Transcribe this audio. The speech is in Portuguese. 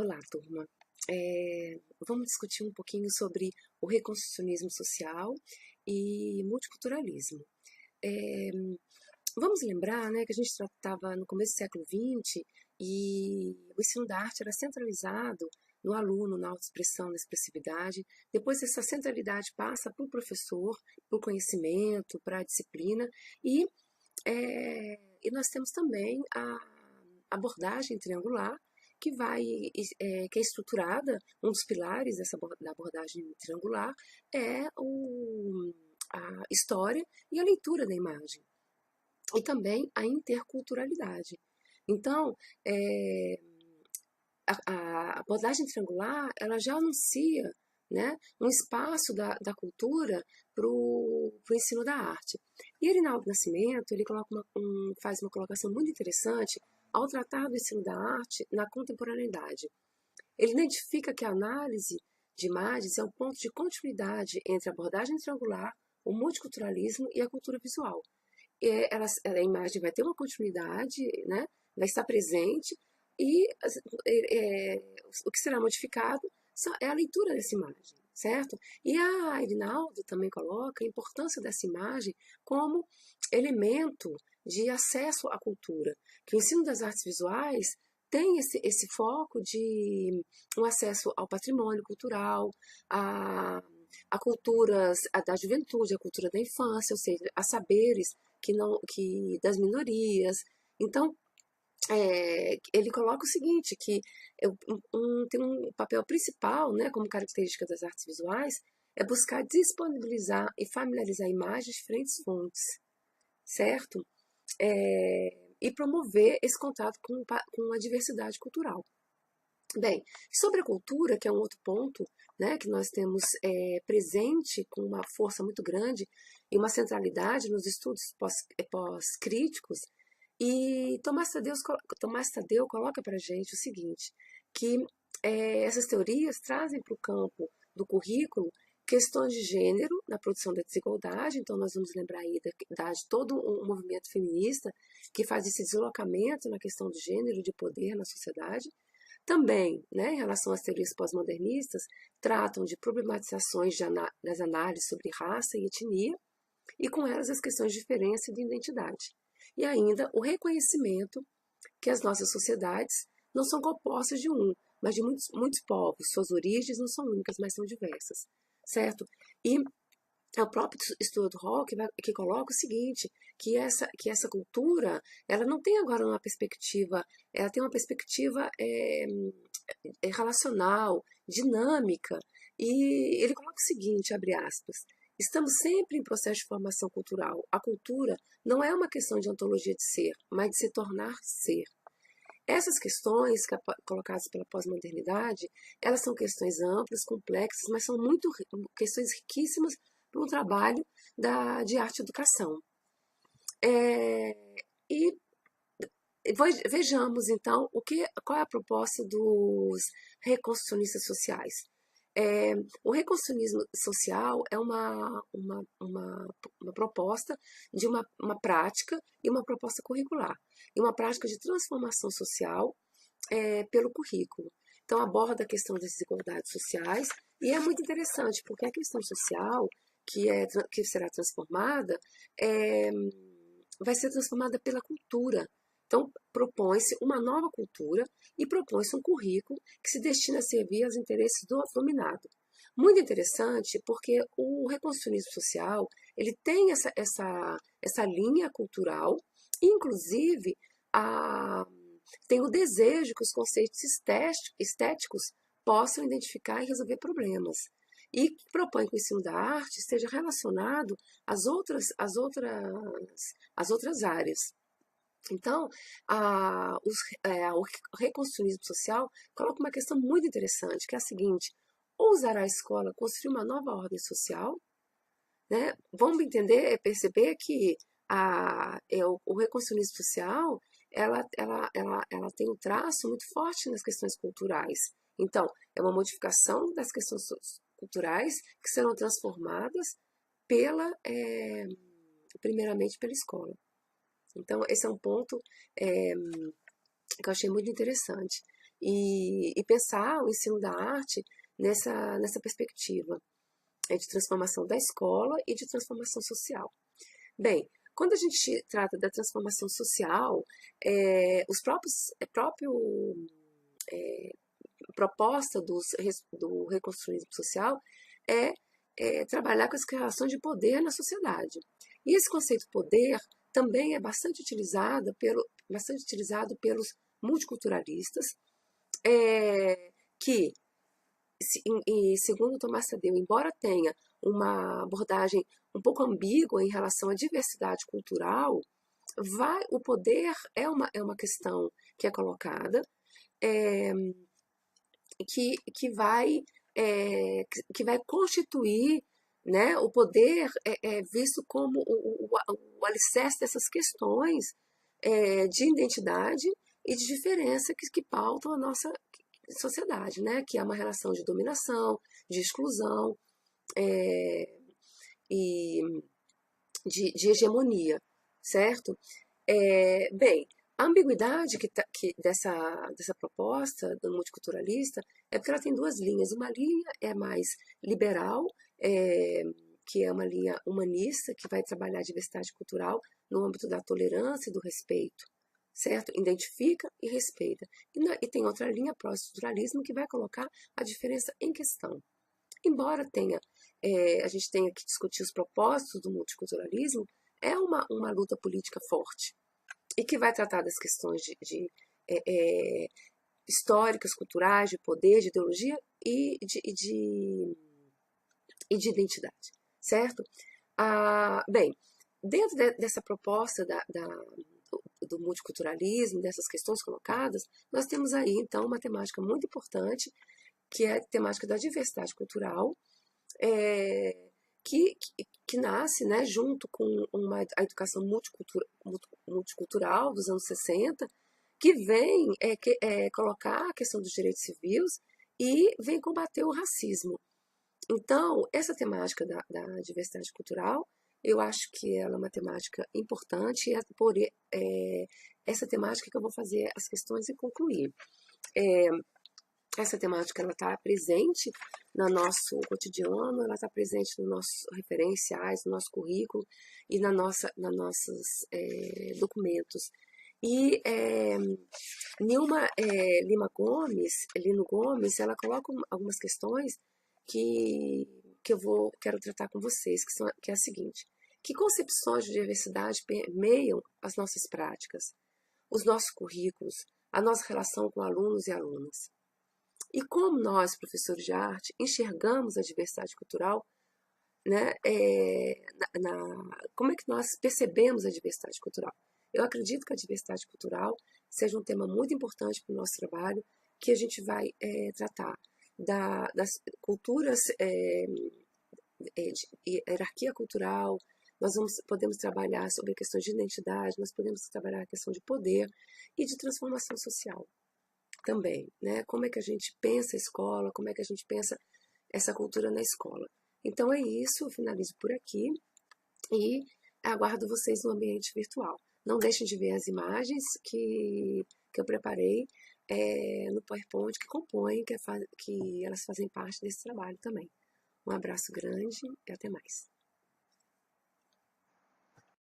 Olá, turma. Vamos discutir um pouquinho sobre o reconstrucionismo social e multiculturalismo. É, Vamos lembrar, né, que a gente estava no começo do século XX e o ensino da arte era centralizado no aluno, na autoexpressão, na expressividade. Depois essa centralidade passa para o professor, para o conhecimento, para a disciplina e, e nós temos também a abordagem triangular que é estruturada, um dos pilares da abordagem triangular é a história e a leitura da imagem, e também a interculturalidade. Então, a abordagem triangular ela já anuncia, né, um espaço da cultura para o ensino da arte. E Erinaldo Nascimento ele faz uma colocação muito interessante ao tratar do ensino da arte na contemporaneidade. Ele identifica que a análise de imagens é um ponto de continuidade entre a abordagem triangular, o multiculturalismo e a cultura visual. A imagem vai ter uma continuidade, né, vai estar presente, e o que será modificado é a leitura dessa imagem, certo? E a Erinaldo também coloca a importância dessa imagem como elemento de acesso à cultura, que o ensino das artes visuais tem esse foco de um acesso ao patrimônio cultural, a culturas da juventude, a cultura da infância, ou seja, a saberes que das minorias. Então, ele coloca o seguinte, que tem um papel principal, né, como característica das artes visuais, é buscar disponibilizar e familiarizar imagens de diferentes fontes, certo? E promover esse contato com a diversidade cultural. Bem, sobre a cultura, que é um outro ponto, né, que nós temos presente com uma força muito grande e uma centralidade nos estudos pós-críticos, e Tomás Tadeu coloca para a gente o seguinte, que essas teorias trazem para o campo do currículo questões de gênero na produção da desigualdade. Então nós vamos lembrar aí de todo um movimento feminista que faz esse deslocamento na questão de gênero e de poder na sociedade. Também, né, em relação às teorias pós-modernistas, tratam de problematizações das análises sobre raça e etnia, e com elas as questões de diferença e de identidade. E ainda o reconhecimento que as nossas sociedades não são compostas de mas de muitos povos. Suas origens não são únicas, mas são diversas, certo? E é o próprio Stuart Hall que coloca o seguinte, que essa cultura, ela não tem agora uma perspectiva, ela tem uma perspectiva relacional, dinâmica, e ele coloca o seguinte, abre aspas, estamos sempre em processo de formação cultural. A cultura não é uma questão de ontologia de ser, mas de se tornar ser. Essas questões colocadas pela pós-modernidade, elas são questões amplas, complexas, mas são questões riquíssimas para um trabalho de arte e educação. E vejamos, então, qual é a proposta dos reconstrucionistas sociais. O reconstrucionismo social é uma proposta de uma prática e uma proposta curricular, e uma prática de transformação social pelo currículo. Então, aborda a questão das desigualdades sociais, e é muito interessante, porque a questão social que será transformada vai ser transformada pela cultura. Então, propõe-se uma nova cultura e propõe-se um currículo que se destina a servir aos interesses do dominado. Muito interessante, porque o reconstrucionismo social ele tem essa linha cultural, inclusive tem o desejo que os conceitos estéticos possam identificar e resolver problemas. E propõe que o ensino da arte esteja relacionado às outras áreas. Então, o reconstrucionismo social coloca uma questão muito interessante, que é a seguinte: ousará a escola construir uma nova ordem social? Né? Vamos perceber que o reconstrucionismo social ela tem um traço muito forte nas questões culturais. Então, é uma modificação das questões culturais que serão transformadas primeiramente pela escola. Então, esse é um ponto que eu achei muito interessante. e pensar o ensino da arte nessa perspectiva de transformação da escola e de transformação social. Bem, quando a gente trata da transformação social, os próprios, proposta do reconstruísmo social é, trabalhar com as relações de poder na sociedade. E esse conceito poder também é bastante utilizado pelos multiculturalistas, que, segundo Tomás Tadeu, embora tenha uma abordagem um pouco ambígua em relação à diversidade cultural, o poder é uma questão que é colocada, que vai constituir, né, o poder visto como o alicerce dessas questões de identidade e de diferença que pautam a nossa sociedade, né, que é uma relação de dominação, de exclusão e de hegemonia, certo? Bem, a ambiguidade dessa proposta do multiculturalista é porque ela tem duas linhas. Uma linha é mais liberal, que é uma linha humanista, que vai trabalhar a diversidade cultural no âmbito da tolerância e do respeito, certo? Identifica e respeita. E tem outra linha, pró-estruturalismo, que vai colocar a diferença em questão. Embora a gente tenha que discutir os propósitos do multiculturalismo, é uma luta política forte e que vai tratar das questões de históricas, culturais, de poder, de ideologia e de identidade, certo? Bem, dentro dessa proposta do multiculturalismo, dessas questões colocadas, nós temos aí, então, uma temática muito importante, que é a temática da diversidade cultural, que nasce, né, junto com a educação multicultural dos anos 60, que vem colocar a questão dos direitos civis e vem combater o racismo. Então, essa temática da diversidade cultural, eu acho que ela é uma temática importante, e é por essa temática que eu vou fazer as questões e concluir. Essa temática está presente no nosso cotidiano, ela está presente nos nossos referenciais, no nosso currículo e nos nossos documentos. E Nilma Lino Gomes, ela coloca algumas questões que eu quero tratar com vocês, que é a seguinte: que concepções de diversidade permeiam as nossas práticas, os nossos currículos, a nossa relação com alunos e alunas? E como nós, professores de arte, enxergamos a diversidade cultural, né? Como é que nós percebemos a diversidade cultural? Eu acredito que a diversidade cultural seja um tema muito importante para o nosso trabalho, que a gente vai tratar das culturas, de hierarquia cultural. Nós podemos trabalhar sobre questões de identidade, nós podemos trabalhar a questão de poder e de transformação social também, né? Como é que a gente pensa a escola, como é que a gente pensa essa cultura na escola. Então é isso, eu finalizo por aqui e aguardo vocês no ambiente virtual. Não deixem de ver as imagens que eu preparei no PowerPoint que compõem, que elas fazem parte desse trabalho também. Um abraço grande e até mais.